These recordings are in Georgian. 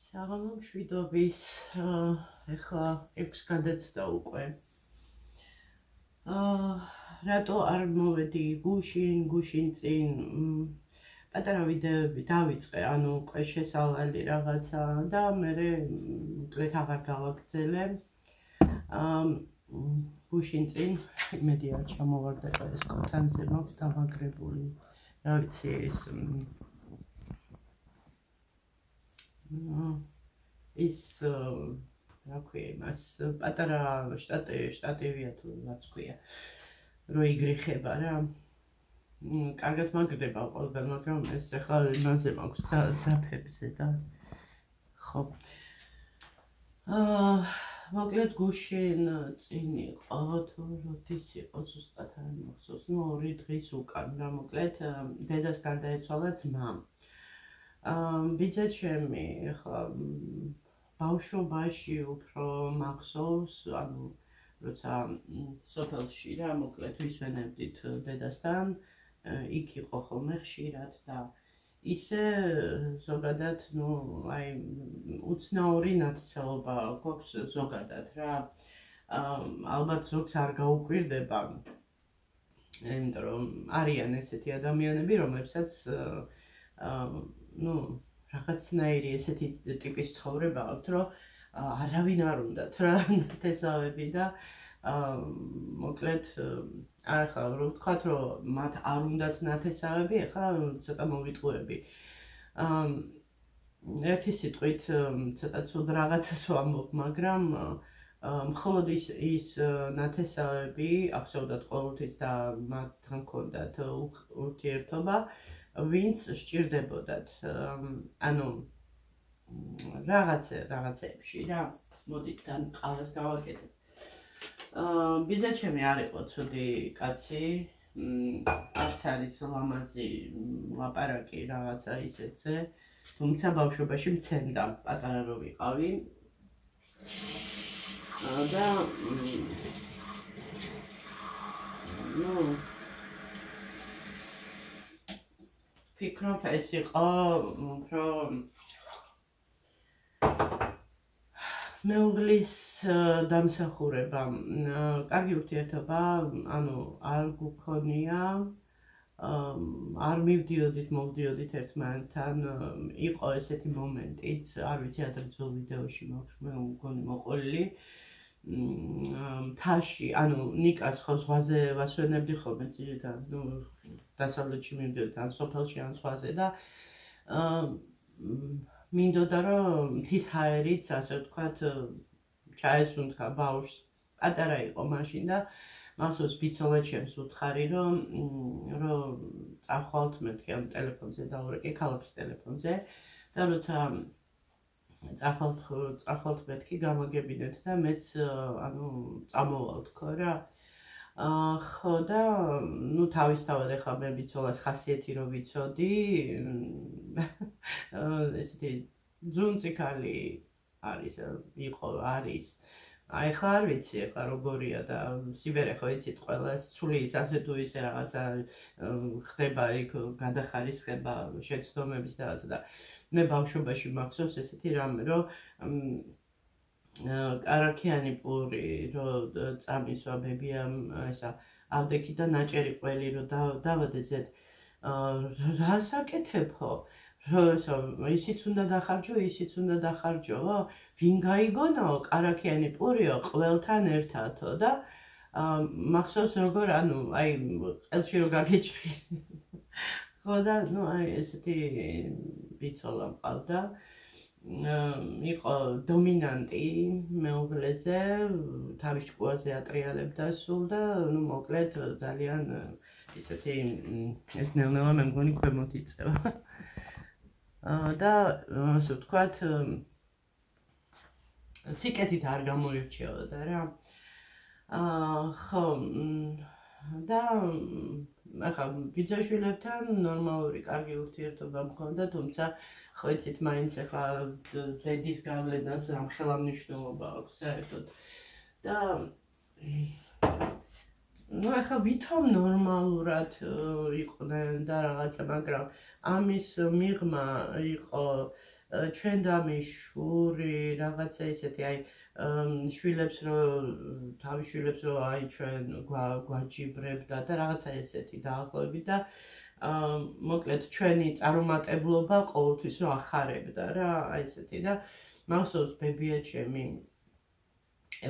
საღამო მშვიდობის ეხლა 6 გადაცდა უკვე. რატო არ მოვედი გუშინ წინ პატარა ვიდეოები დავიწყე, ანუ უკვე შესავალი რაღაცა და მე მკლეთ აღარ გავაგრძელე. გუშინ წინ იმედი არ ჩამოვარდება ეს კოთანზე მაქვს დამაგრებული. რა ვიცი ის რა ქვია იმას პატარა შტატივია თუ რაც ქვია რო იგრიხება რა კარგად მაგრდება ყველგან მაგრამ ეს ახლა იმაზე მაქვს ძაფებზე და ხო მოკლედ გუშინ წინ იყო თუ როდის იყო ზუსტად არ მახსოვს 2 დღის უკან რა მოკლედ დედას გარდაეცვალა ძმა ბიძა ჩემი ახლა ბავშვობაში უფრო მახსოვს ანუ როცა სოფელში რა მოკლედ ვისვენებდით დედასთან იქ იყო ხოლმე ხშირად და ისე ზოგადად ნუ აი უცნაური ნათესაობა გვაქვს ზოგადად რა ალბათ ზოგს არ გაუკვირდება იმიტომ რომ არიან ესეთი ადამიანები რომლებსაც ნუ რაღაცნაირი ესეთი ტიპის ცხოვრება აქვს რომ არავინ არ უნდათ რა ნათესავები და მოკლედ ახლა რო ვთქვათ რომ მათ არ უნდათ ნათესავები ახლა ცოტა მოვიტყუები ერთი სიტყვით ცოტა ცუდ რაღაცას ვამბობ მაგრამ მხოლოდ ის ნათესავები ახსოვდათ ყოველთვის და მათთან ჰქონდათ ურთიერთობა ვინც სჭირდებოდათ ანუ რაღაცეებში რა მოდით თან ყავას გავაკეთებ ბიძა ჩემი არ იყო ცუდი კაცი არც არის ლამაზი ლაპარაკი რაღაცა ისეთზე თუმცა ბავშვობაში მცემდა პატარა რო ვიყავი და ნუ ფიქრობ ეს იყო უფრო მეუღლის დამსახურება კარგი ურთიერთობა ანუ არ გქონია არ მოვდიოდით ერთმანეთთან იყო ესეთი მომენტიც არ ვიცი ადრე ძველ ვიდეოში მაქვს მე მგონი მოყოლილი მთაში ანუ ნიკას ხო ზღვაზე ვასვენებდი ხოლმე ძირითადად ნუ დასავლეთში მივდიოდი ან სოფელში ან ზღვაზე და მინდოდა რომ მთის ჰაერიც ასე ვთქვათ ჩაესუნთქა ბავშვს პატარა იყო მაშინ და მახსოვს ბიცოლა ჩემს უთხარი რომ წახვალთ მეთქი ამ ტელეფონზე დავურეკე ქალაქის ტელეფონზე და როცა წახვალთ მეთქი გამაგებინეთ და მეც ანუ წამოვალ თქო რა ხო და ნუ თავისთავად ახლა მე ბიცოლას ხასიათი რო ვიცოდი ესეთი ძუნწიქალი არის აი ხა არ ვიცი ახლა როგორია და სიბერე ხო იცით ყველას ცulis ასე თუ ისე რაღაცა ხდება იქ გადახარისხება შეცდომების და რაღაცა და მე ბავშვობაში მახსოვს ესეთი რამე რომ კარაქიანი პური რო წამისვა ბებიამ ესა ავდექი და ნაჭერი ყველი რო დავადე ზედ რა საკეთებო ისიც უნდა დახარჯო ვინ გაიგონაო კარაქიანი პურიო ყველთან ერთადო და მახსოვს როგორ ანუ აი ყელში რო გაგეჭრი ხო და ნუ აი ესეთი ბიცოლა მყავდა იყო დომინანტი მეუღლეზე თავის ჭკუაზე ატრიალებდა სულ და ნუ მოკლედ ძალიან ისეთი ეს ნელ-ნელა მე მგონი ქვემოთ იწევა და ასე ვთქვათ სიკეთით არ გამოირჩეოდა რა ხო და ახლა ბიძაშვილებთან ნორმალური კარგი ურთიერთობა მქონდა თუმცა ხო იცით მაინც ახლა დედის გავლენას რამხელა მნიშვნელობა აქვს საერთოდ და ნუ ახლა ვითომ ნორმალურად იყვნენ და რაღაცა მაგრამ ამის მიღმა იყო ჩვენ და მიშური რაღაცა ისეთი აი შვილებს თავის შვილებს აი ჩვენ გვაჯიბრებდა და რაღაცა ესეთი დაახლოებით და მოკლედ ჩვენი წარუმატებლობა ყოველთვის რომ ახარებდა რა აი ესეთი და მახსოვს ბებია ჩემი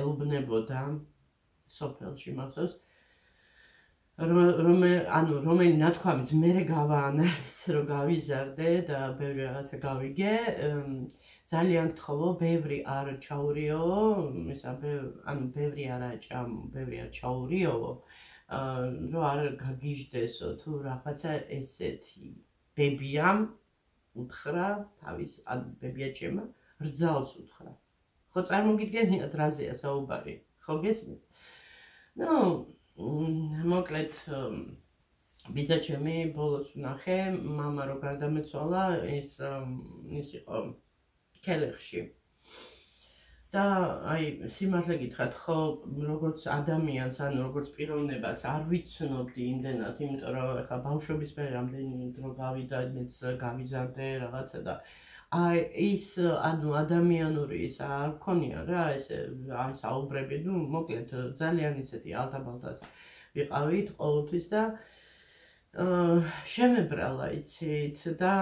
ეუბნებოდა სოფელში მახსოვს რომელი ნათქვამიც მე გავაანალიზე რომ გავიზარდე და ბევრი რაღაცა გავიგე ძალიან გთხოვო ბევრი არ ჩაურიო ისა ბევრი არ ჩაურიო რომ არ გაგიჟდესო თუ რაღაცა ესეთი ბებიამ უთხრა თავის ბებია ჩემმა რძალს უთხრა ხო წარმოგიდგენიათ რაზეა საუბარი ხო გესმით ნუ მოკლედ ბიძა ჩემი ბოლოს ვნახე მამა რო გარდამეცვალა ის იყო კელეხში და აი სიმართლე გითხრათ ხო როგორც ადამიანს ანუ როგორც პიროვნებას არ ვიცნობდი იმდენად იმიტომ რომ ეხლა ბავშვობის მე რამდენი დრო გავიდა მეც გავიზარდე რაღაცა და აი ის ანუ ადამიანური ის არ ქონია რა ესე აი საუბრები ნუ მოკლედ ძალიან ისეთი ალთაბალთას ვიყავით ყოველთვის და შემებრალა იცით და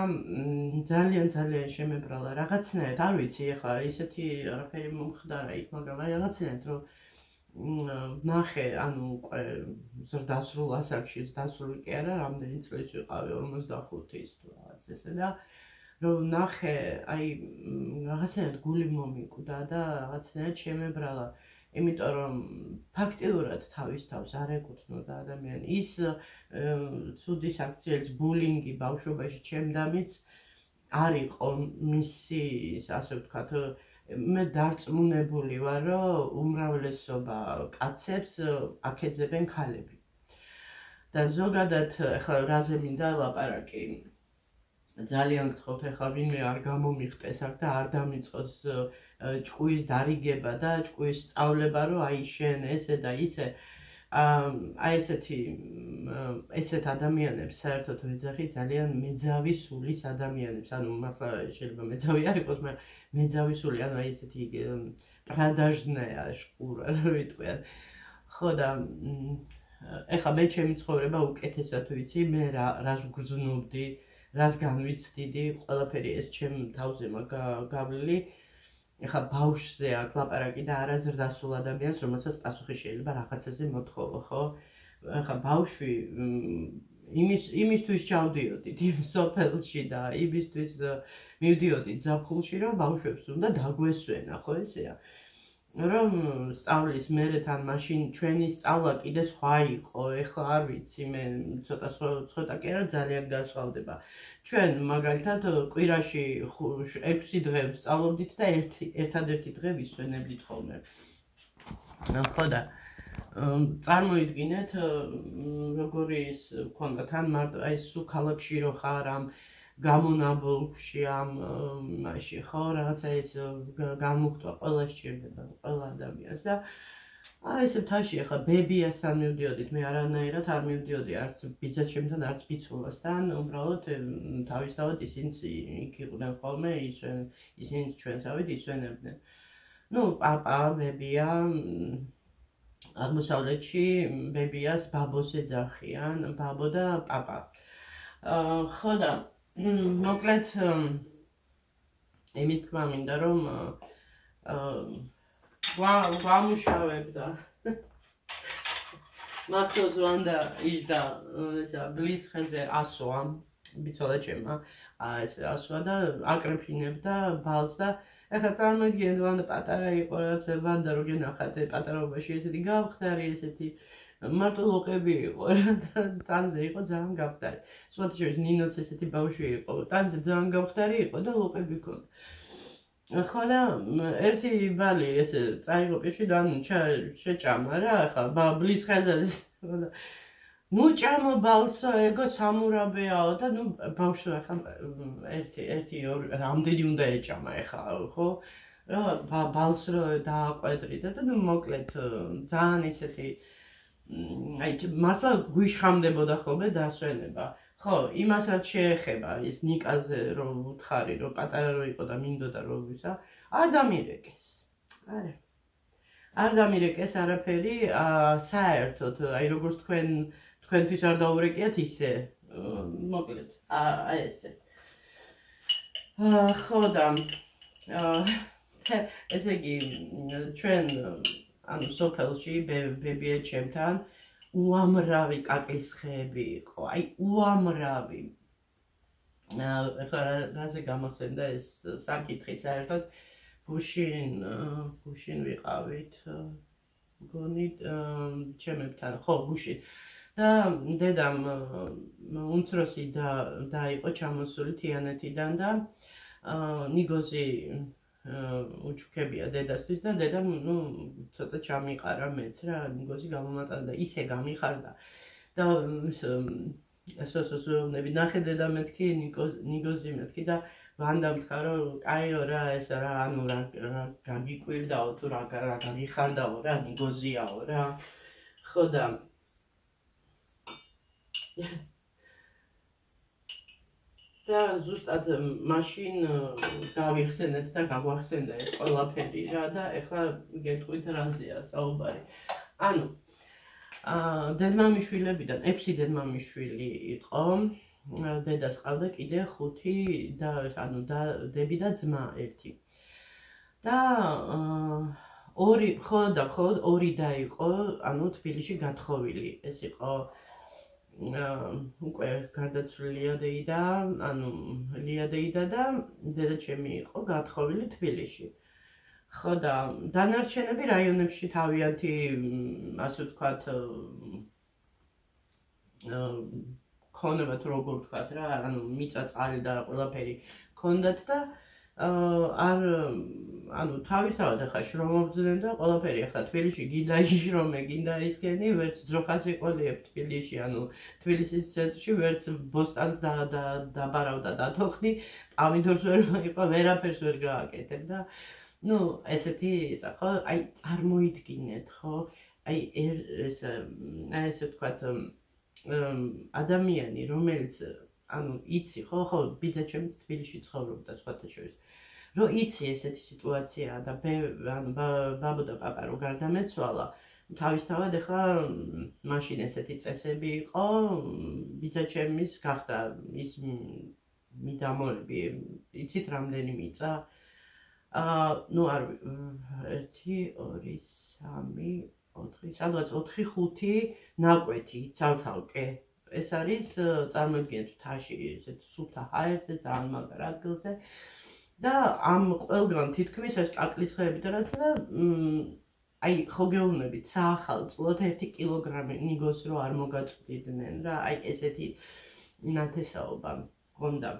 ძალიან შემებრალა რაღაცნაირად არ ვიცი ეხლა ისეთი არაფერი მომხდარა იქ მაგრამ აი რაღაცნაირად რომ ნახე ანუ უკვე ზრდასრულ ასაკში ზრდასრული კი არა რამდენი წლის ვიყავი 45-ის თუ რაღაც ესე და რომ ნახე აი რაღაცნაირად გული მომიკვდა და რაღაცნაირად შემებრალა იმიტომ რომ ფაქტიურად თავის თავს არ ეკუთვნოდა ადამიანი ის ცუდი საქციელიც ბულინგი ბავშვობაში ჩემდამიც არ იყო მისი ასე ვთქვათ მე დარწმუნებული ვარ რომ უმრავლესობა კაცებს აქეზებენ ქალები და ზოგადად ახლა რაზე მინდა ლაპარაკი ძალიან გთხოვთ ახლა ვინმე არ გამომიხტეს აქ და არ დამიწყოს ჭკუის დარიგება და ჭკუის სწავლება რომ აი შენ ესე და ისე აი ესეთ ადამიანებს საერთოდ ვეძახი ძალიან მეძავი სულის ადამიანებს ანუ მართლა შეიძლება მეძავი არ იყოს მაგრამ მეძავი სული ანუ აი ესეთი პრადაჟნეა შკურა რა ვიტყვიან ხო და ეხლა მე ჩემი ცხოვრება უკეთესად ვიცი მე რას ვგრძნობდი რას განვიცდიდი ყველაფერი ეს ჩემ თავზე მაქვს გავლილი ეხლა ბავშვზე აქ ლაპარაკი და არა ზრდასრულ ადამიანს რომელსაც პასუხი შეიძლება რაღაცაზე მოთხოვო ხო ეხლა ბავშვი იმისთვის ჩავდიოდით იმ სოფელში და იმისთვის მივდიოდით ზაფხულში რომ ბავშვებს უნდა დაგვესვენა ხო ესეა რომ სწავლის მერე თან მაშინ ჩვენი სწავლა კიდე სხვა იყო ეხლა არ ვიცი მე ცოტა კი არა ძალიან გასწავლდება ჩვენ მაგალითად კვირაში 6 დღე ვსწავლობდით და ერთადერთი დღე ვისვენებდით ხოლმე ხო და წარმოიდგინეთ როგორი ის გქონდა თან მარტო აი სულ ქალაქში რო ხარ ამ გამონაბოლქვში ამ მაშინ ხო რაღაცა ის გამოხტვა ყველა სჭირდება ყველა ადამიანს და აი ესე მთაში ახლა ბებიასთან მივდიოდით მე არანაირად არ მივდიოდი არც ბიძა ჩემთან არც ბიცულასთან უბრალოდ თავისთავად ისინიც იქ იყვნენ ხოლმე ისინიც ჩვენსავით ისვენებდნენ ნუ პაპა ბებია აღმოსავლეთში ბებიას ბაბოს ეძახიან ბაბო და პაპა ხო და მოკლედ იმის თქმა მინდა რომ ვამუშავებდა მახსოვს ვანდა იჯდა ესა ბლისხეზე ასოა ბიცოლა ჩემმა ეს ასოა და აკრეფინებდა ბალს და ეხლა წარმოიდგინეთ ვანდა პატარა იყო რაღაც ვანდა რო გენახათ პატარაობაში ესეთი გავხდარი ესეთი მარტო ლოყები იყო და ტანზე იყო ძალიან გავხდარი სხვათა შორის ნინოც ესეთი ბავშვი იყო ტანზე ძალიან გავხდარი იყო და ლოყები ჰქონდა ხო და ერთი ბალი ესე წაიღო პირში და შეჭამა რა ახლა ბლისხეზე ნუ ჭამო ბალსო ეგო სამურაბეაო და ნუ ბავშვი ახლა ერთი რამდენი უნდა ეჭამა ახლა ხო რა ბალს რო დააყვედრიდა და ნუ მოკლედ ძალიან ისეთი აი მართლა გვიშხამდებოდა ხოლმე დასვენება ხო, იმას რაც შეეხება ის ნიკაზე რომ უთხარი რომ პატარა რო იყო და მინდოდა რომ ვისა, არ დამირეკეს. არა. არ დამირეკეს არაფერი, საერთოდ, აი როგორც თქვენთვის არ დაურეკიათ ისე, მოკლედ, აი ესე. ხო და ესე იგი ჩვენ ანუ სოფელში ბებიაჩემთან უამრავი კაკლის ხეები იყო, აი უამრავი. ეხლა რაზე გამახსენდა ეს საკითხი საერთოდ გუშინ ვიყავით, მგონი ჩემებთან, ხო, გუშინ. და დედამ უმცროსი და იყო ჩამოსული თიანეთიდან და ნიგოზი უჩუქებია დედასთვის და დედამ ცოტა ჩამიყარა მეც რა, ნიგოზი გამომატანდა და ისე გამიხარდა. და სოსოსოვნები ნახე დედა მეთქი, ნიგოზი მეთქი და ვანდამთხა რომ კაიო რა ეს რა ანუ რა გაგიკვირდაო თუ რა გაგიხარდაო რა ნიგოზიაო რა. ხო და და ზუსტად მაშინ გავიხსენეთ და გაგვახსენდა ეს ყველაფერი რა და ეხლა გეტყვით რაზეა საუბარი. ანუ დედმამიშვილებიდან 6 დედმამიშვილი იყო, დედას ყავდა კიდე 5 და ანუ დები და ძმა 1. და 2 მხოლოდ 2 და იყო, ანუ თბილისში გათხოვილი. ეს იყო უკვე გარდაცვლილია დეიდა, ანუ ლია დეიდა და დედა ჩემი იყო გათხოვილი თბილისში. ხო და დანარჩენები რაიონებში თავიანთი, ასე ვთქვათ, ქონებათ როგორ ვთქვათ რა, ანუ მიწა-წყალი და ყველაფერი ქონდათ და ანუ თავისთავად ახლა შრომობდნენ და ყველაფერი ახლა თბილისში გინდა იშრომე, გინდა ისქენი, ვერც ძროხას იყოლიებ თბილისში, ანუ თბილისის ცენტრში ვერც ბოსტანს დაბარავდა დათოხდი, პამიდორს ვერ იყო, ვერაფერს ვერ გააკეთებ და ნუ ესეთი ისა ხო, აი წარმოიდგინეთ ხო, აი ესე ვთქვათ ადამიანი, რომელიც ანუ იცი ხო, ბიძაჩემიც თბილისში ცხოვრობდა სხვათა შორის. რომ იცი ესეთი სიტუაციაა და ანუ ბაბო და პაპა რო გარდამეცვალა, თავისთავად ეხლა მაშინ ესეთი წესები იყო, ბიძაჩემის გახდა ის მიდამოები, იცით რამდენი მიწა? ნუ არ 1 2 3 4 სადღაც 4-5 ნაკვეთი ცალ-ცალკე. ეს არის წარმოიდგინეთ მთაში, ესეთ სუფთა ჰაერზე, ძალიან მაგარ ადგილზე. და ამ ყველგან თითქმის ეს კაკლის ხეები და რაც და აი ხო გეუბნებით საახალ წლოთ 1 კილოგრამი ნიგოს რო არ მოგაწვდიდნენ რა, აი ესეთი ნათესაობა გონდა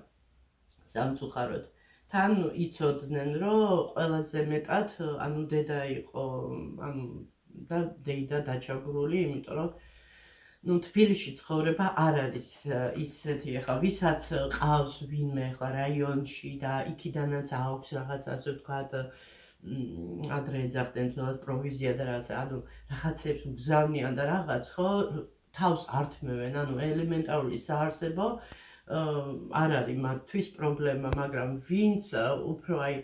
სამწუხაროდ. თან იცოდნენ რომ ყველაზე მეტად ანუ დედა იყო ანუ და დეიდა დაჩაგრული, იმიტომ რომ ნუ თბილისში ცხოვრება არ არის ისეთი ახლა ვისაც ყავს ვინმე ახლა რაიონში და იქიდანაც აქვს რაღაც ასე ვთქვათ ადრე ეძახდნენ ძველად პროვიზია და რაღაც ანუ რაღაცებს უგზავნიან და რაღაც ხო თავს ართმევენ ანუ ელემენტარული საარსებო არ არის მათთვის პრობლემა, მაგრამ ვინც უფრო აი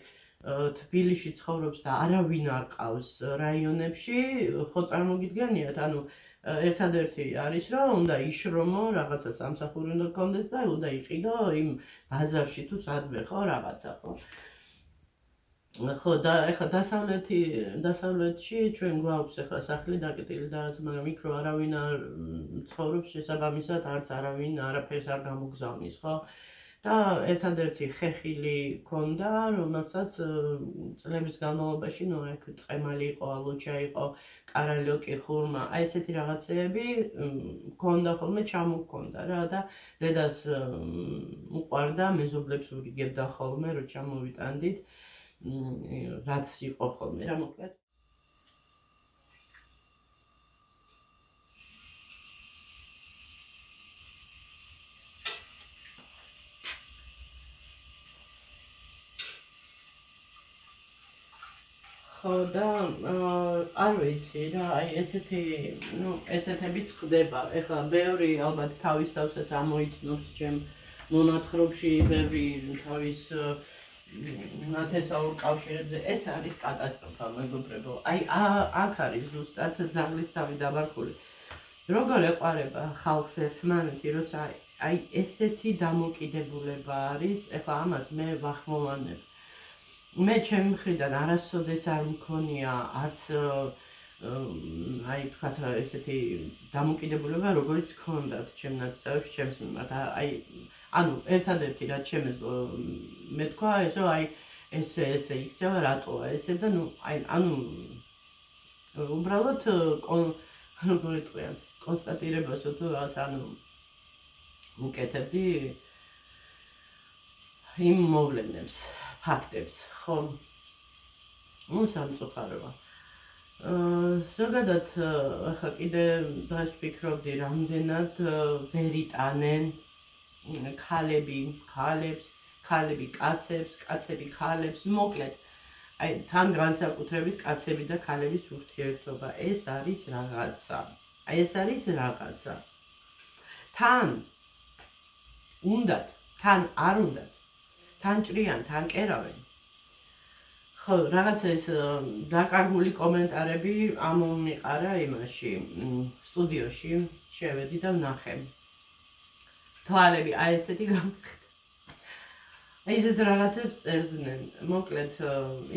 თბილისში ცხოვრობს და არავინ არ ყავს რაიონებში, ხო წარმოგიდგენიათ, ანუ ერთადერთი არის რომ უნდა იშრომო, რაღაცა სამსახური უნდა გქონდეს და უნდა იყიდო იმ ბაზარში თუ სადმე ხო რაღაცა ხო. ხო და ეხლა დასავლეთში ჩვენ გვაქვს ეხლა სახლი დაკეტილი და რაღაც, მაგრამ იქ რო არავინ არ ცხოვრობს შესაბამისად არც არავინ არაფერს არ გამოგზავნის ხო. და ერთადერთი ხეხილი ქონდა, რომელსაც წლების განმავლობაში ნუ ეგ ტყემალი იყო, ალოჩა იყო, კარალიოკი, ხურმა, აი ესეთი რაღაცეები ქონდა ხოლმე, ჩამოგქონდა რა და დედას უყვარდა, მეზობლებს ურიგებდა ხოლმე, რომ ჩამოვიტანდით, რაც იყო ხოლმე რა მოკლედ. ხო და არ ვიცი რა, აი ესეთებიც ხდება. ეხლა ბევრი ალბათ თავის თავსაც ამოიცნობს ჩემ მონათხრობში, ბევრი თავის ნათესაურ კავშირებზე. ეს არის კატასტროფა, მეგობრებო. აი აქ არის ზუსტად ძაღლის თავი დაბარქული. როგორ ეყარება ხალხს ერთმანეთი, როცა აი ესეთი დამოკიდებულება არის, ეხლა ამას მე ვახმოვანებ. მე ჩემი მხრიდან არასოდეს არ მქონია არც აი თქვათ ესეთი დამოკიდებულება, როგორც გქონდათ ჩემ ნაცვლად, ჩემს მიმართ. აი ანუ ერთადერთი რაც შემეძლო მე თქვა ესო აი ესე იქცევა რატოა ესე და ნუ აი ანუ უბრალოდ როგორ იტყვიან კონსტატირებასო თუ რაღაც ანუ უკეთებდი იმ მოვლენებს ფაქტებს ხო ნუ სამწუხაროა ზოგადად ახლა კიდე დღეს ვფიქრობდი რამდენად ვერ იტანენ ქალები კაცებს, კაცები ქალებს, მოკლედ, აი თან განსაკუთრებით კაცები და ქალების ურთიერთობა, ეს არის რაღაცა. აი ეს არის რაღაცა. თან უნდათ, თან არ უნდათ, თან ჭრიან, თან კერავენ. ხო, რაღაცა ეს დაკარგული კომენტარები ამომიყარა იმაში, სტუდიოში, შევედი და ვნახე. თვალები აი ესეთი გამიხდა. აი ესეთ რაღაცებს წერდნენ. მოკლედ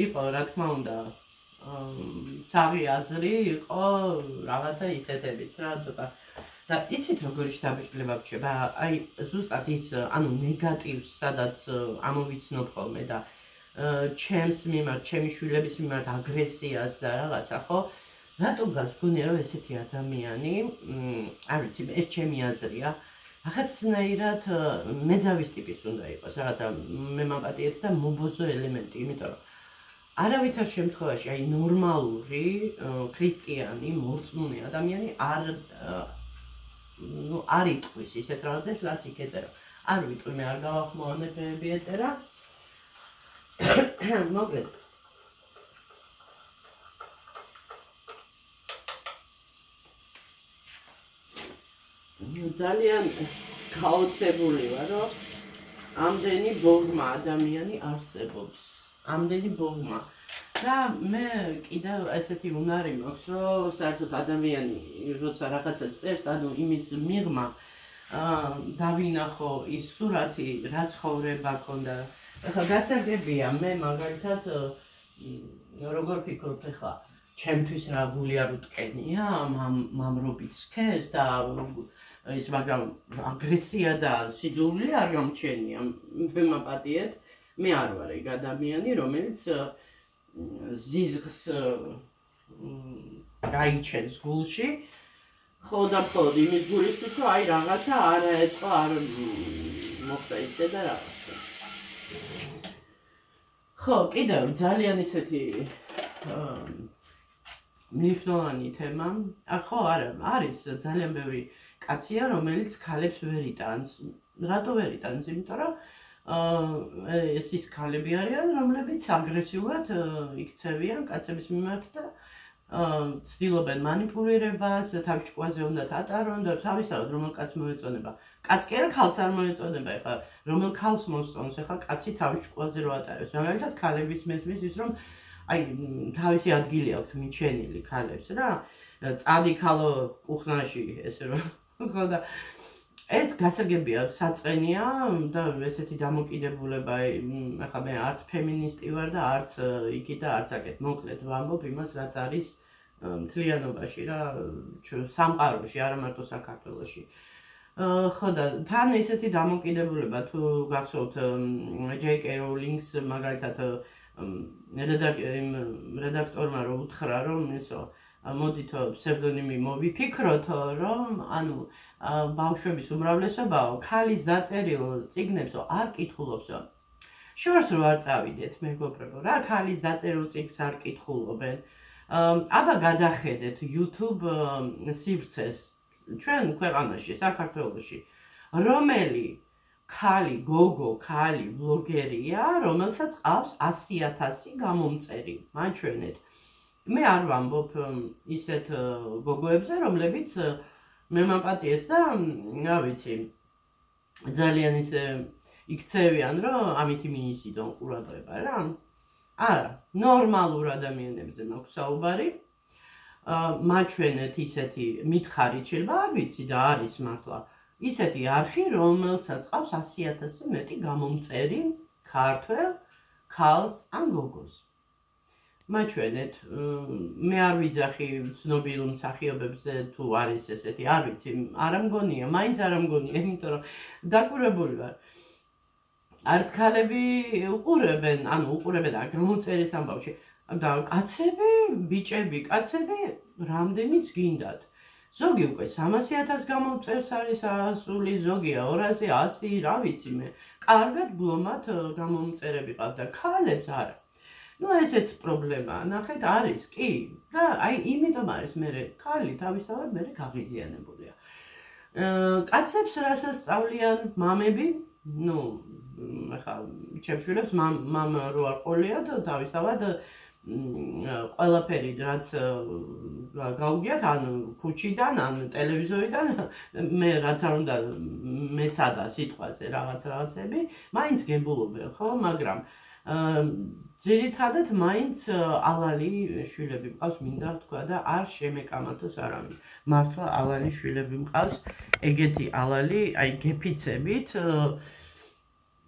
იყო რა თქმა უნდა საღი აზრი, იყო რაღაცა ისეთებიც რა ცოტა და იცით როგორი შთაბეჭდილება გჭირდება. აი ზუსტად ის ანუ ნეგატივს სადაც ამოვიცნობ ხოლმე და ჩემს მიმართ, ჩემი შვილების მიმართ აგრესიას და რაღაცა ხო? რატომ გასგონია რომ ესეთი ადამიანი, არ ვიცი, ეს ჩემი აზრია. ახაცნაირად მეძავის ტიპის უნდა იყოს, რაღაცა მემაპატიეთ და მობოზო ელემენტი, იმიტომ რომ არავითარ შემთხვევაში აი ნორმალური ქრისტიანი, მორწმუნე ადამიანი არ იტყვის ისეთ რაღაცებს, რაც იქ ეწერა. არ ვიტყვი, მე არ გავახმოვანებები ეწერა. მოკლედ ძალიან გაოცებული ვარ, რომ ამდენი ბოგმა ადამიანი არსებობს. ამდენი ბოგმა. და მე კიდევ ესეთი უნარი მაქვს, რომ საერთოდ ადამიანი როცა რაღაცას წერს, ანუ იმის მიღმა დავინახო ის სურათი, რა ცხოვრება ქონდა. ეხლა გასაგებია, მე მაგალითად როგორ ფიქრობ ეხლა ჩემთვის რა გული არ უტკენია, მამრობით სქეს და ის მაგრამ აგრესია და სიძულვილი არ გამჩენია. მემაპატიეთ, მე არ ვარ ეგ ადამიანი, რომელიც ზიზღს გაიჩენს გულში. ხო და მხოლოდ იმის გულისთვის, რომ აი რაღაცა არ აეწყო, არ მოხდა ისე და რაღაცა. ხო, კიდევ ძალიან ისეთი მნიშვნელოვანი თემა. ხო, არა, არის ძალიან ბევრი კაცია, რომელიც ქალებს ვერ იტანს. რატო ვერ იტანს? იმიტომ რომ ეს ის ქალები არიან, რომლებიც აგრესიულად იქცევიან კაცების მიმართ და ცდილობენ მანიპულირებას, თავის ჭკუაზე უნდათ ატარონ და თავისთავად რომელ კაცს მოეწონება. კაც კი არა ქალს არ მოეწონება, ეხლა რომელ ქალს მოსწონს, ეხლა კაცი თავის ჭკუაზე რო ატარებს. მაგალითად ქალების მესმის ის რომ აი თავისი ადგილი აქვს მიჩენილი ქალებს რა. წადი ქალო კუხნაში ესე რომ ხო და ეს გასაგებია საწყენია და ესეთი დამოკიდებულება ეხლა მე არც ფემინისტი ვარ და არც იქი და არც აკეთ მოკლედ ვამბობ იმას რაც არის მთლიანობაში რა სამყაროში არა მარტო საქართველოში ხო და თან ესეთი დამოკიდებულება თუ გახსოვთ ჯეიკ როულინგს მაგალითად რედაქტორმა რო უთხრა რომ ესო მოდითო ფსევდონიმი მოვიფიქროთო რომ ანუ ბავშვების უმრავლესობაო ქალის დაწერილ წიგნებსო არ კითხულობსო შორს რო არ წავიდეთ მეგობრებო რა ქალის დაწერილ წიგნს არ კითხულობენ აბა გადახედეთ YouTube სივრცეს ჩვენ ქვეყანაში საქართველოში რომელი ქალი გოგო ქალი ბლოგერია რომელსაც ყავს 100,000 გამომწერი მაჩვენეთ მე არ ვამბობ ისეთ გოგოებზე, რომლებიც მე მაპატიეთ და რა ვიცი, ძალიან ისე იქცევიან, რომ ამით მიიზიდონ ყურადღება რა. არა, ნორმალურ ადამიანებზე მაქვს საუბარი. მაჩვენეთ ისეთი მითხარით შეიძლება არ ვიცი და არის მართლა ისეთი არხი, რომელსაც ყავს 100,000-ზე მეტი გამომწერი ქართველ ქალს ან გოგოს. მაჩვენეთ, მე არ ვიძახი ცნობილ მსახიობებზე თუ არის ესეთი, არ ვიცი, არ მგონია, მაინც არ მგონია, იმიტომ რომ დაკვირვებული ვარ. არც ქალები უყურებენ, ანუ უყურებენ და გამოწერის ამბავში. და კაცები, ბიჭები, კაცები რამდენიც გინდათ. ზოგი უკვე 300,000 გამომწერს არის ასული, ზოგია 200, 100, რა ვიცი მე. კარგად ბლომად გამომწერები ყავთ და ქალებს არა. ნუ ესეც პრობლემაა, ნახეთ, არის, კი. და აი იმიტომ არის მე ქალი თავისთავად მე გაღიზიანებულია. კაცებს რასაც სწავლიან მამები, ნუ ახლა ჩემშვილებს მამა რო არ ყოლია და თავისთავად ყველაფერი რაც გაუგიათ ან ქუჩიდან ან ტელევიზორიდან მე რაც არ უნდა მეცადა სიტყვაზე რაღაცები მაინც გებულობენ ხო მაგრამ ძირითადად მაინც ალალი შვილები მყავს მინდა თქვა და არ შემეკამათოს არავინ მართლა ალალი შვილები მყავს ეგეთი ალალი აი გეფიცებით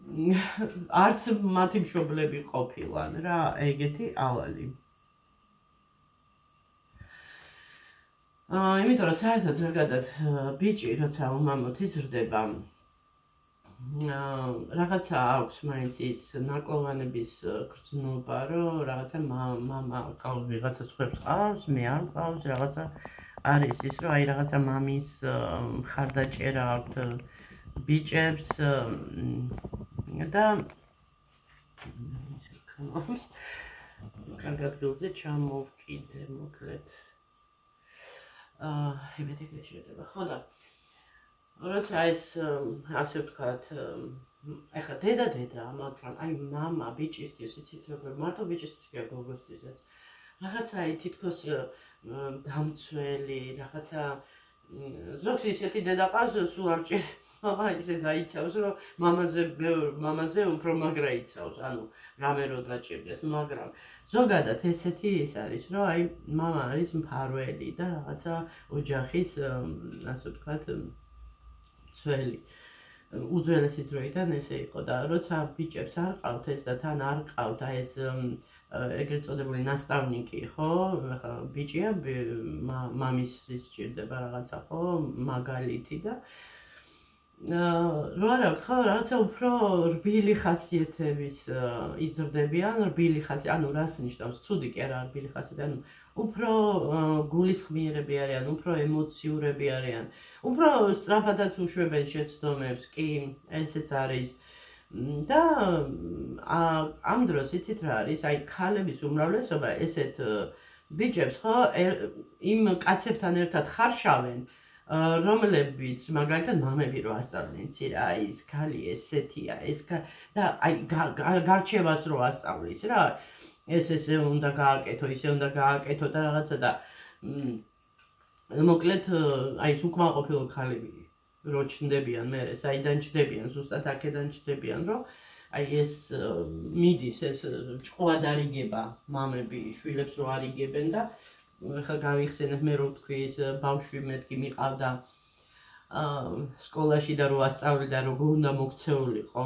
არც მათი მშობლები ყოფილან რა ეგეთი ალალი იმიტომ რომ საერთოდ ზოგადად ბიჭი როცა უმამოდ იზრდება რაღაცა აქვს მაინც ის ნაკლოვანების გრძნობა რომ რაღაცა მამა ყავს ვიღაცა სხვებს ყავს მე არ ყავს რაღაცა არის ის რომ აი რაღაცა მამის მხარდაჭერა აქვს ბიჭებს და კარგად გილზე ჩამოვკიდე მოკლედ იმედი შეიძლება ხო და როცა ეს ასე ვთქვათ ეხლა დედა მაგრამ აი მამა ბიჭისთვის იცით როგორ მარტო ბიჭისთვის კი გოგოსთვისაც რაღაცა აი თითქოს დამცველი რაღაცა ზოგს ისეთი დედა ყავს სულ არ ჭირდება მამა ისე გაიცავს რომ მამაზე უფრო მაგრა იცავს ანუ რამე რო დაჭირდეს მაგრამ ზოგადად ესეთი ის არის რომ აი მამა არის მფარველი და რაღაცა ოჯახის ასე ვთქვათ ძველი უძველესი დროიდან ესე იყო და როცა ბიჭებს არ ყავთ ეს და თან არ ყავთ აი ეს ეგრეთ წოდებული ნასტავნიკი ხო ახლა ბიჭია მამის ის ჭირდება რაღაცა ხო მაგალითი და რა რა ხო რაღაცა უფრო რბილი ხასიათების იზრდებიან რბილი ხასიათი ანუ რას ნიშნავს ცუდი კი არა რბილი ხასიათი ანუ უფრო გულისხმიერები არიან უფრო ემოციურები არიან უფრო სწრაფადაც უშვებენ შეცდომებს კი ესეც არის და ამ დროს იცით რა არის აი ქალების უმრავლესობა ესეთ ბიჭებს ხო იმ კაცებთან ერთად ხარშავენ რომლებიც მაგალითად მამები რო ასწავლენ ცირა აი ეს ქალი ესეთია ეს და აი გარჩევას რო ასწავლის რა ესე უნდა გააკეთო ისე უნდა გააკეთო და რაღაცა და მოკლედ აი ეს უკმაყოფილო ქალები რო ჩნდებიან მე საიდან ჩნდებიან ზუსტად აქედან ჩნდებიან რომ აი ეს მიდის ეს ჭყვად არიგება მამები შვილებს რო არიგებენ და ხა გავიხსენებ მე რო თქვი ეს ბავშვი მეთქი მიყავდა სკოლაში და რო ასწავლიდა როგორ უნდა მოქცეულიყო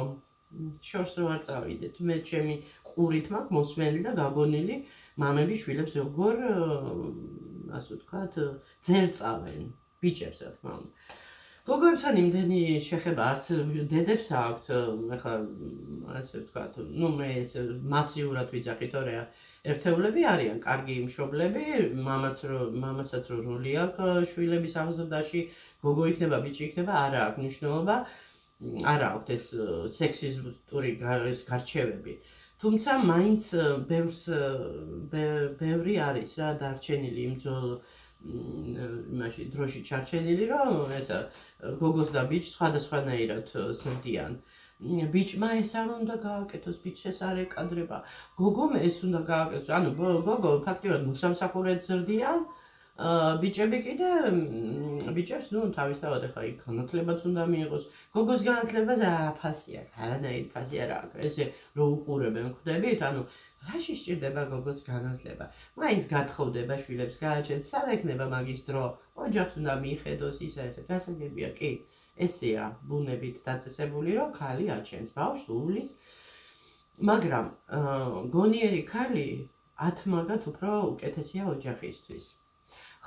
შორს რო არ წავიდეთ მე ჩემი ყურით მაქვს მოსმენილი და გაგონილი მამები შვილებს როგორ ასე ვთქვათ ძერწავენ ბიჭებს რა თქმა უნდა გოგოებთან იმდენი შეხება არც დედებს აქვთ ახლა ასე ვთქვათ ნუ მე ეს მასიურად ვიძახი თორე ერთეულები არიან კარგი მშობლები მამასაც რო როლი აქვს შვილების აღზრდაში გოგო იქნება ბიჭი იქნება არა აქვს მნიშვნელობა არა აქვს ეს სექსიზმური გარჩევები თუმცა მაინც ბევრი არის რა დარჩენილი იმ ძველ იმაში დროში ჩარჩენილი რომ ესა გოგოს და ბიჭს სხვადასხვანაირად ზრდიან ბიჭმა ეს არ უნდა გააკეთოს, ბიჭს ეს არ ეკადრება, გოგომ ეს უნდა გააკეთოს. ანუ გოგო ფაქტიურად მოსამსახურედ ზრდიან, ბიჭები კიდე ბიჭებს ნუ თავისთავად ახლა იქ განათლებაც უნდა მიიღოს. გოგოს განათლებაზე ფასი აქვს, არანაირი ფასი არ აქვს. ესე რო უყურებენ ხვდებით, ანუ რაში სჭირდება გოგოს განათლება? მაინც გათხოვდება შვილებს, გააჩენს, სად ექნება მაგის დრო? ოჯახს უნდა მიხედოს ისა ესე. გასაგებია, კი. ესეა ბუნებით დაწესებული, რომ ქალი აჩენს ბავშვს, უვლის, მაგრამ გონიერი ქალი 10 მაგათ უფრო უკეთესია ოჯახისთვის.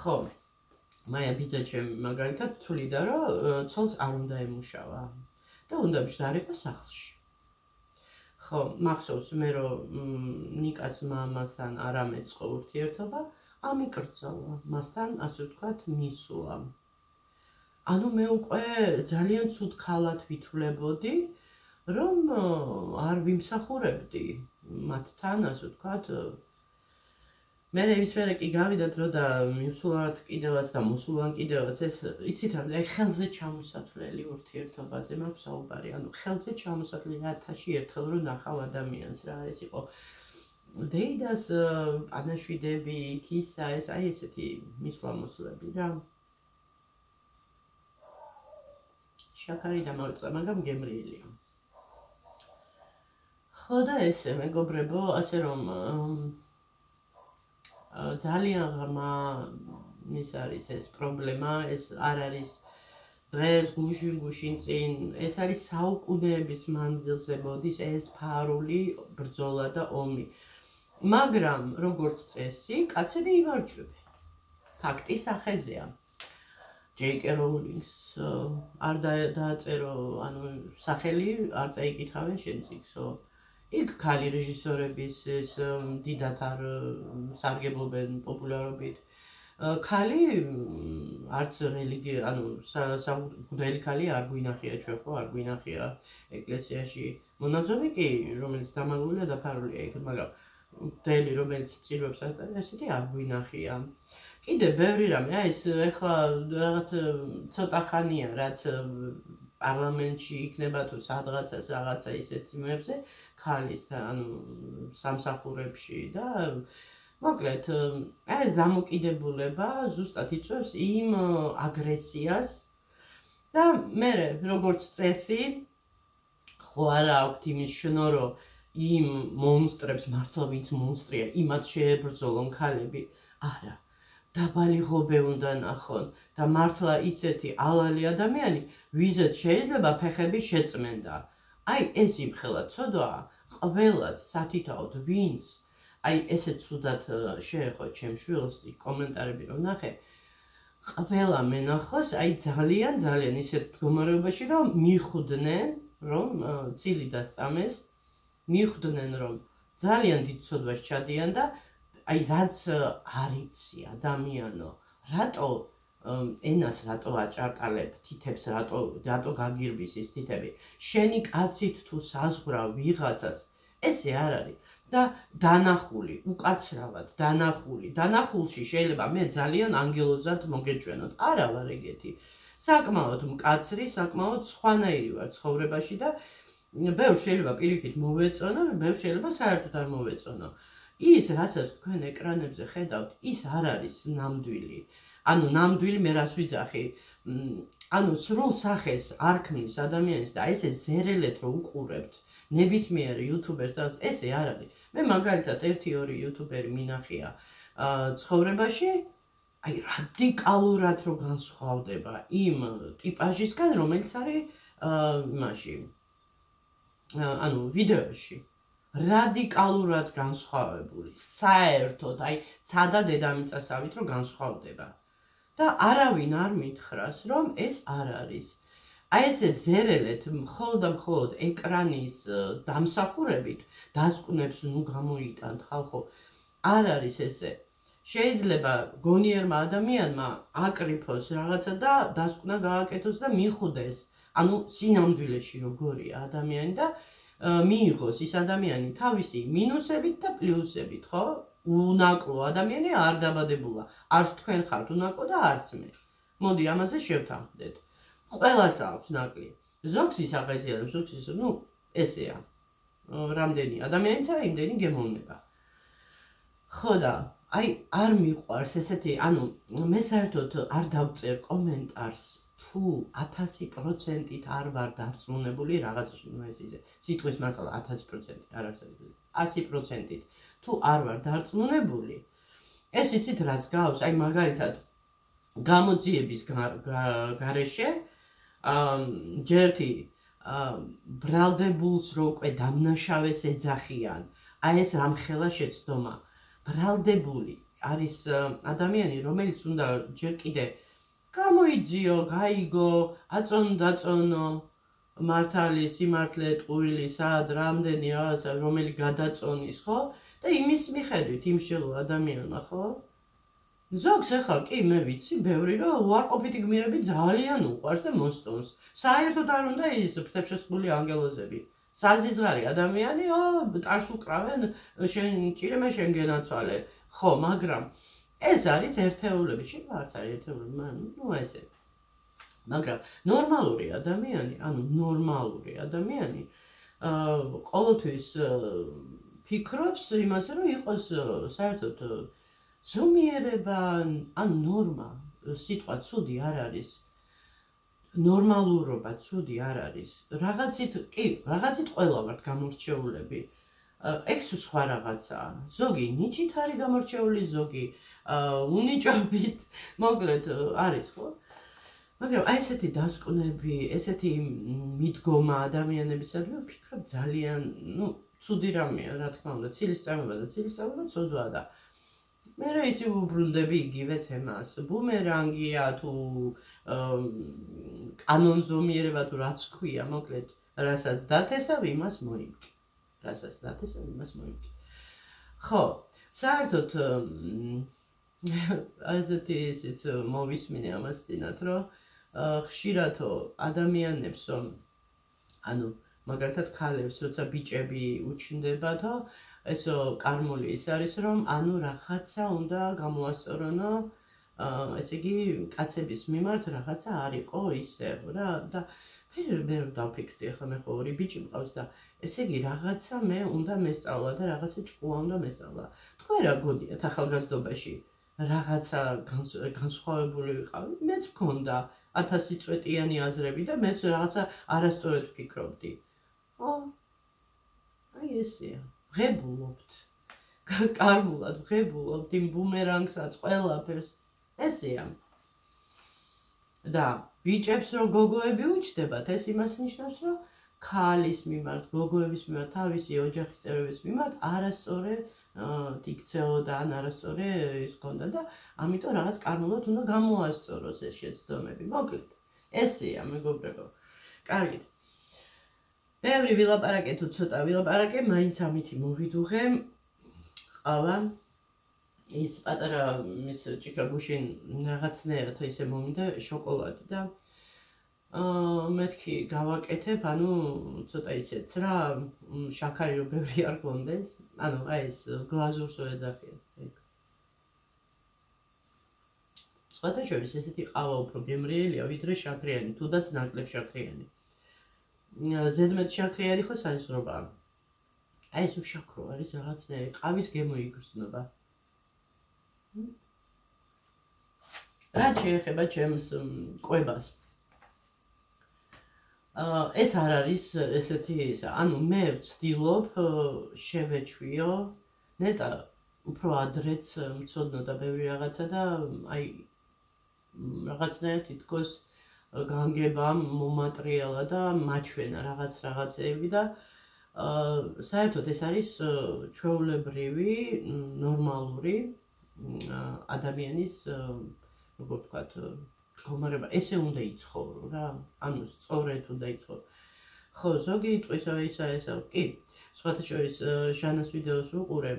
ხო, მაია ბიძაჩემ მაგალითად თვლიდა, რომ ცოლს არ უნდა ემუშავა და უნდა მჯდარიყო სახლში. ხო, მახსოვს მე რომ ნიკას მამასთან არ ამეწყო ურთიერთობა, ამიკრძალა მასთან, ასე ვთქვათ, მისულა. ანუ მე უკვე ძალიან ცუდ ქალად ვითვლებოდი, რომ არ ვიმსახურებდი მათთან, ასე ვთქვათ. მე ნებისმიერ კი გავიდა დრო და მისულად კიდევაც და მოსულან კიდევაც ეს იცით რა, აი ხელზე ჩამოსათვლელი ურთიერთობაზე მაქვს საუბარი, ანუ ხელზე ჩამოსათვლელი 1000-ში ერთხელ რო ნახავ ადამიანს რა, ეს იყო დეიდას პანაშვიდები, იქისა, ეს აი ესეთი მისვლა-მოსვლები რა. შაქარი დამავიწყდა, მაგრამ გემრიელია. ხო და ესე მეგობრებო, ასე რომ ძალიან ღრმა ის არის ეს პრობლემა, ეს არ არის დღეს გუშინ წინ, ეს არის საუკუნეების მანძილზე მოდის ეს ფარული ბრძოლა და ომი. მაგრამ როგორც წესი, კაცები იმარჯვებენ. ფაქტის ახეზეა. ჯეიკ როულინგს არ დააწერო, ანუ სახელი არ წაიკითხავენ შენ წიგნსო. იქ ქალი რეჟისორების ეს დიდად არ სარგებლობენ პოპულარობით. ქალი არც რელიგია, ანუ საგვდელი ქალი არ გვინახია ჩვენ ხო, არ გვინახია ეკლესიაში. მონაზონი კი, რომელიც დამალულია დაფარულია იქ, მაგრამ გვდელი, რომელიც წირვებს ატარებს, ესეთი არ გვინახია. კიდე ბევრი რამე, აი ეს ეხლა რაღაც ცოტა ხანია, რაც პარლამენტში იქნება თუ სადღაცას რაღაცა ისეთ იმებზე, ქალის და ანუ სამსახურებში და მოკლედ ეს დამოკიდებულება ზუსტად იწვევს იმ აგრესიას და მე როგორც წესი ხო არა აქვთ იმის შნორო იმ მონსტრებს მართლა ვინც მონსტრია იმათ შეებრძოლონ ქალები არა დაბალი ღობე უნდა ნახონ და მართლა ისეთი ალალი ადამიანი ვიზეთ შეიძლება ფეხების შეწმენდა აი ეს იმხელა ცოდვაა ყველას სათითაოდ ვინც აი ესე ცუდად შეეხო ჩემ შვილს კომენტარები რომ ნახე ყველა მენახოს აი ძალიან ისეთ მდგომარეობაში რომ მიხვდნენ რომ წილი დასწამეს მიხვდნენ რომ ძალიან დიდ ცოდვას ჩადიან და აი რაც არ იცი ადამიანო რატო ენას რატო აჭარტალებ თითებს რატო გაგირბის ის თითები შენი კაცით თუ საზღვრა ვიღაცას ესე არ არის და დანახული უკაცრავად დანახულში შეიძლება მე ძალიან ანგელოზად მოგეჩვენოთ არა ვარ ეგეთი საკმაოდ მკაცრი საკმაოდ სხვანაირი ვარ ცხოვრებაში და ბევრ შეიძლება პირიქით მოვეწონო ბევრ შეიძლება საერთოდ არ მოვეწონო ის რასაც თქვენ ეკრანებზე ხედავთ ის არ არის ნამდვილი ანუ ნამდვილი მე რას ვიძახი ანუ სრულ სახეს არ ქმნის ადამიანის და ესე ზერელეთ რომ უყურებთ ნებისმიერ იუთუბერს და ესე არ არის მე მაგალითად 1-2 იუთუბერი მინახია ცხოვრებაში აი რადიკალურად რო განსხვავდება იმ ტიპაჟისგან რომელიც არის იმაში ანუ ვიდეოში რადიკალურად განსხვავებული საერთოდ აი ცადა დედამიწასავით რო განსხვავდება და არავინ არ მითხრას რომ ეს არ არის აი ესე ზერელეთ მხოლოდ და მხოლოდ ეკრანის დამსახურებით დასკვნებს ნუ გამოიტანთ ხალხო არ არის ესე შეიძლება გონიერმა ადამიანმა აკრიფოს რაღაცა და დასკვნა გააკეთოს და მიხვდეს ანუ სინამდვილეში როგორია ადამიანი და მიიღოს ის ადამიანი თავისი მინუსებით და პლუსებით ხო უნაკლო ადამიანი არ დაბადებულა არც თქვენ ხართ უნაკლო და არც მე მოდი ამაზე შევთანხმდეთ ყველას აქვს ნაკლი ზოგს ის აღეზიანებს, ზოგს ის, ესეა. რამდენი ადამიანისა იმდენი გემოვნება. ხო და აი არ მიყვარს ესეთი, მე საერთოდ არ დავწერ კომენტარს თუ 1000%-ით არ ვარ დარწმუნებული რაღაცაში, ეს ისე სიტყვის მასალა 1000% არ არსებობს. 100%-ით თუ არ ვარ დარწმუნებული, ეს იცით რას გავს? აი მაგალითად გამოძიების გარეშე ჯერთი ბრალდებულს რო უკვე დამნაშავეს ეძახიან, აი ეს რამხელა შეცდომა. ბრალდებული არის ადამიანი, რომელიც უნდა ჯერ კიდე გამოიძიო, გაიგო, აწონო, მართალი, სიმართლე, ტყუილი, სად, რამდენი რაღაცა, რომელი გადაწონის, ხო? და იმის მიხედვით იმ შელო ადამიანმა, ხო? ზოგს ახლა კი მე ვიცი, ბევრი რომ უარყოფითი გმირები ძალიან უყვარს და მოსწონს. საერთოდ არ უნდა ის ფრთებშესხმული ანგელოზები. საზიზღარი ადამიანი, ტარს უკრავენ, შენ ჭირება შენ გენაცვალე. ხო, მაგრამ ეს არის ერთეულები, შეიძლება არც არის ერთეულები, ესე. მაგრამ ნორმალური ადამიანი, ყოველთვის ფიქრობს იმაზე, რომ იყოს საერთოდ ზომიერება, ნორმა, სიტყვა ცუდი არ არის. ნორმალურობა ცუდი არ არის. რაღაცით ყველა ვართ გამორჩეულები. ეს სხვა რაღაცაა. ზოგი ნიჭით არის გამორჩეული, ზოგი უნიჭობით, მოკლედ არის, ხო? მაგრამ აი ესეთი დასკვნები, ესეთი მიდგომა ადამიანებისადმი ვფიქრობ ძალიან, ცუდი რამეა, რა თქმა უნდა, ცილისწამება ცოდვაა და მე რა ისე ვუბრუნდები იგივე თემას. ბუმერანგია თუ კანონზომიერება თუ რაც ქვია, მოკლედ, რასაც დათესავ, იმას მოიმკი. ხო, საერთოდ ასეთი ისიც მოვისმინე ამას წინათ, რომ ხშირადო ადამიანებს, მაგალითად ქალებს, როცა ბიჭები უჩნდებათო, ესო კარმული ის არის, რომ რაღაცა უნდა გამოასწორონო, ესე იგი, კაცების მიმართ რაღაცა არ იყო ისევ რა და მე დავფიქრდი, ახლა მე ხო ორი ბიჭი მყავს და ესე იგი, რაღაცა მე უნდა მესწავლა და რაღაცა ჭკუა უნდა მესწავლა. თქვენ რა გონიათ ახალგაზრდობაში? რაღაცა განსხვავებული ვიყავი, მეც მქონდა 1000 წვეტიანი აზრები და მეც რაღაცა არასწორად ვფიქრობდი. აი ესეა. ვღებულობთ. კარმულად ვღებულობთ იმ ბუმერანგსაც, ყველაფერს. ესეა. და ბიჭებს რო გოგოები უჩნდებათ, ეს იმას ნიშნავს, რომ ქალის მიმართ, გოგოების მიმართ, თავისი ოჯახის წევრების მიმართ არასწორი იქცეოდა ან არასწორი ის ქონდა და ამიტომ რაღაც კარმულად უნდა გამოასწოროს ეს შეცდომები. მოკლედ, ესეა მეგობრებო. კარგით. ბევრი ვილაპარაკე თუ ცოტა ვილაპარაკე, მაინც ამითი მოვიდუღე. ყავა ის პატარა ის ჭიქა-გუშინ რაღაცნაირად ისე მომიდა შოკოლადი და მეთქი გავაკეთებ, ცოტა ისეც რა, შაქარი რო ბევრი არ გონდეს, აი ეს გლაზურს ეძახიან. სხვათაშორის ესეთი ყავა უფრო გემრიელია, ვიდრე შაქრიანი, თუდაც ნაკლებ შაქრიანი. ზედმეტ შაქრიანი ხო საზღვრობაა. აი ეს უშაქრო არის რაღაცნაირი, ყავის გემო იგრძნობა. რაც შეეხება ჩემს კვებას. ეს არ არის ესეთი, მე ვცდილობ შევეჩვიო, ნეტა უფრო ადრეც მცოდნო და ბევრი რაღაცა და აი რაღაცნაირად თითქოს განგება მომატრიალა და მაჩვენა რაღაცეები და საერთოდ ეს არის ჩვეულებრივი, ნორმალური ადამიანის, როგორ ვთქვათ, მდგომარეობა, ესე უნდა იცხოვრო რა, სწორედ უნდა იცხოვრო. ხო, ზოგი იტყვის ესა, კი, სხვათა შორის ჟანას ვიდეოს ვუყურე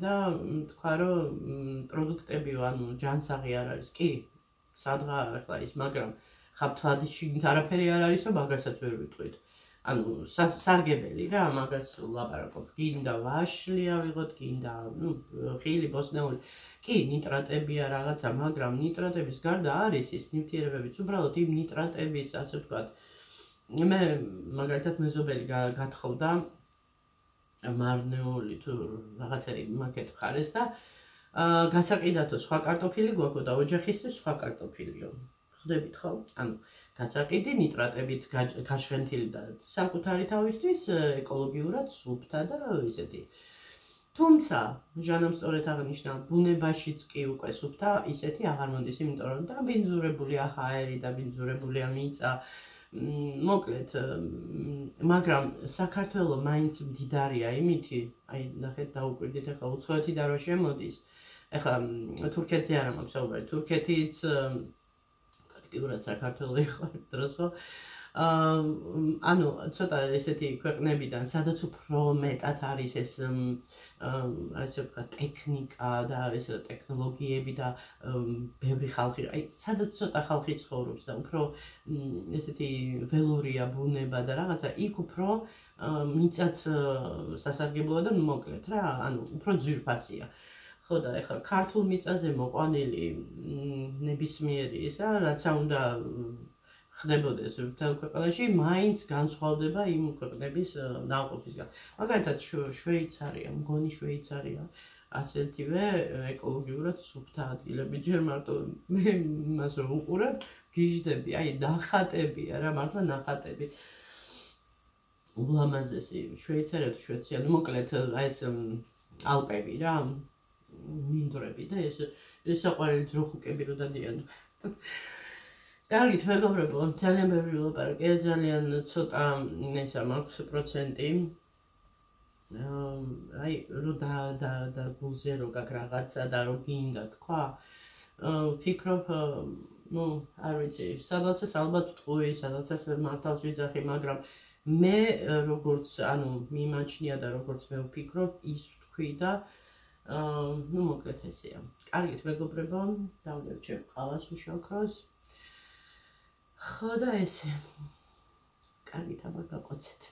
და თქვა, რომ პროდუქტები, ჯანსაღი არ არის, კი, სადღა ახლა ის, მაგრამ ხაბთლადის შიგნით არაფერი არ არის, რომ მაგასაც ვერ ვიტყვით. სარგებელი რა, მაგას ვლაპარაკობ, გინდა ვაშლი ავიღოთ, გინდა ხილი, ბოსნეული. კი, ნიტრატებია რაღაცა, მაგრამ ნიტრატების გარდა არის ის ნივთიერებებიც, უბრალოდ იმ ნიტრატების, ასე ვთქვათ, მე მაგალითად მეზობელი გათხოვდა მარნეული თუ რაღაცერი მაგეთ ხარეს და გასაყიდათო სხვა კარტოფილი გვაქვს და ოჯახისთვის სხვა კარტოფილიო. ხდებით ხო? ანუ გასაყიდი ნიტრატებით გაშღენთილი და საკუთარი თავისთვის ეკოლოგიურად სუფთა და ისეთი. თუმცა, ჟანამ სწორედ აღნიშნა, ბუნებაშიც კი უკვე სუფთა ისეთი აღარ მომდის, იმიტომ რომ და ბინძურებულია ჰაერი და ბინძურებულია მიწა. მოკლედ, მაგრამ საქართველო მაინც მდიდარია იმითი, აი ნახეთ დაუკვირდით ახლა უცხოეთი და რო შემოდის. ახლა თურქეთზე არ მაქვს საუბარი, თურქეთიც ფაქტიურად საქართველო იყო დროს ხო? ანუ ცოტა ესეთი ქვეყნებიდან, სადაც უფრო მეტად არის ეს ასე ვთქვათ, ტექნიკა და ეს ტექნოლოგიები და ბევრი ხალხი, აი სადაც ცოტა ხალხი ცხოვრობს და უფრო ესეთი ველურია ბუნება და რაღაცა, იქ უფრო მიწაც სასარგებლოა და მოკლედ რა, ანუ უფრო ძვირფასია. ხო და ეხლა ქართულ მიწაზე მოყვანილი ნებისმიერი ისა, რაც უნდა ხდებოდეს მთელ ქვეყანაში, მაინც განსხვავდება იმ ქვეყნების ნაყოფისგან. მაგალითად შვეიცარია, მგონი შვეიცარია, ასეთივე ეკოლოგიურად სუფთა ადგილები. ჯერ მარტო მე იმას რომ უყურებ, გიჟდები, აი ნახატებია რა, მართლა ნახატები. ულამაზესი შვეიცარია თუ შვეიცარია, ну მოკლედ აი ეს ალპები რა, მინდვრები და ეს საყვარელი ძროხუკები რო დადიან. კარგით, მეგობრებო, ძალიან ბევრი ვილაპარაკე, ძალიან ცოტა ესა მაქვს პროცენტი. აი, რო და გულზე რო გაქვს რაღაცა და რო გინდა თქვა, ვფიქრობ, ну, არ ვიცი, სადაცაც ალბათ ტყუი, სადაცაც მართალს ვიძახი, მაგრამ მე როგორც, ანუ მიმაჩნია და როგორც მე ვფიქრობ, ის ვთქვი და ну, მოკლედ ესეა. კარგით, მეგობრებო, დავნერჩევ ყავას უშაქროს. ხო და ესე. კარგით, აბა გაყოცეთ.